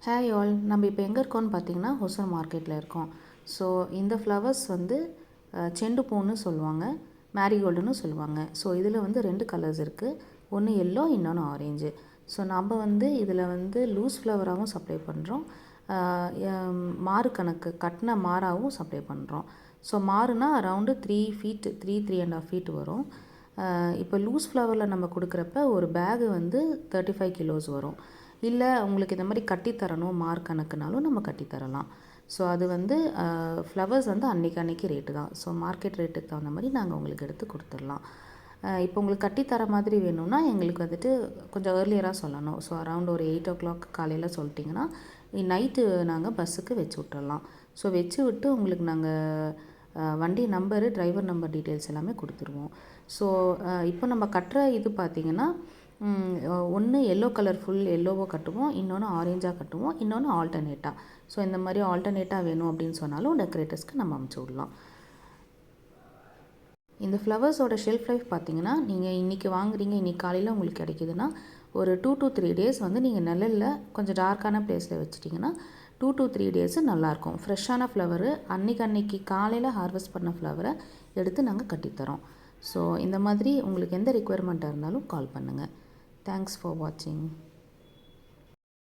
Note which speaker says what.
Speaker 1: Hi all, நம்ம இப்போ எங்கே இருக்கோம்னு பார்த்தீங்கன்னா ஹொசூர் மார்க்கெட்டில் இருக்கோம். ஸோ இந்த ஃப்ளவர்ஸ் வந்து செண்டு பூன்னு சொல்லுவாங்க, மேரிகோல்டுன்னு சொல்லுவாங்க. ஸோ இதில் வந்து 2 கலர்ஸ் இருக்குது. ஒன்று எல்லோ, இன்னொன்று ஆரேஞ்சு. ஸோ நம்ம வந்து இதில் வந்து லூஸ் ஃப்ளவராகவும் சப்ளை பண்ணுறோம், மாறு கணக்கு கட்டின மாறாகவும் சப்ளை பண்ணுறோம். ஸோ மாறுனா அரவுண்டு 3 ஃபீட் 3.5 ஃபீட் வரும். இப்போ லூஸ் ஃப்ளவரில் நம்ம கொடுக்குறப்ப ஒரு பேகு வந்து 35 கிலோஸ் வரும். இல்லை உங்களுக்கு இந்த மாதிரி கட்டித்தரணும் மார்க் கணக்குனாலும் நம்ம கட்டித்தரலாம். ஸோ அது வந்து ஃப்ளவர்ஸ் வந்து அன்றைக்கி ரேட்டு தான். ஸோ மார்க்கெட் ரேட்டுக்கு தகுந்த மாதிரி நாங்கள் உங்களுக்கு எடுத்து கொடுத்துடலாம். இப்போ உங்களுக்கு கட்டித்தர மாதிரி வேணும்னா எங்களுக்கு வந்துட்டு கொஞ்சம் ஏர்லியராக சொல்லணும். ஸோ அரவுண்ட் ஒரு 8 o'clock காலையில் சொல்லிட்டிங்கன்னா நைட்டு நாங்கள் பஸ்ஸுக்கு வச்சு விட்டுறலாம். ஸோ வச்சு விட்டு உங்களுக்கு நாங்கள் வண்டி நம்பரு, டிரைவர் நம்பர் டீட்டெயில்ஸ் எல்லாமே கொடுத்துருவோம். ஸோ இப்போ நம்ம கட்டுற இது பார்த்திங்கன்னா ஒன்று எல்லோ கலர் ஃபுல் எல்லோவோ கட்டுவோம், இன்னொன்று ஆரேஞ்சாக கட்டுவோம், இன்னொன்று ஆல்டர்னேட்டாக. ஸோ இந்த மாதிரி ஆல்டர்னேட்டாக வேணும் அப்படின்னு சொன்னாலும் டெக்கரேட்டர்ஸ்க்கு நம்ம அமுச்சு விடலாம். இந்த ஃப்ளவர்ஸோட ஷெல்ஃப் லைஃப் பார்த்திங்கன்னா நீங்கள் இன்றைக்கி வாங்குறீங்க, இன்றைக்கி காலையில் உங்களுக்கு கிடைக்குதுன்னா ஒரு 2 to 3 days வந்து நீங்கள் நிழலில் கொஞ்சம் டார்க்கான பிளேஸில் வச்சிட்டிங்கன்னா 2 to 3 days நல்லாயிருக்கும். ஃப்ரெஷ்ஷான ஃப்ளவரு அன்றைக்கி காலையில் ஹார்வெஸ்ட் பண்ண ஃப்ளவரை எடுத்து நாங்கள் கட்டித்தரோம். ஸோ இந்த மாதிரி உங்களுக்கு எந்த ரெக்குயர்மெண்ட்டாக இருந்தாலும் கால் பண்ணுங்கள். தேங்க்ஸ் ஃபார் வாட்சிங்.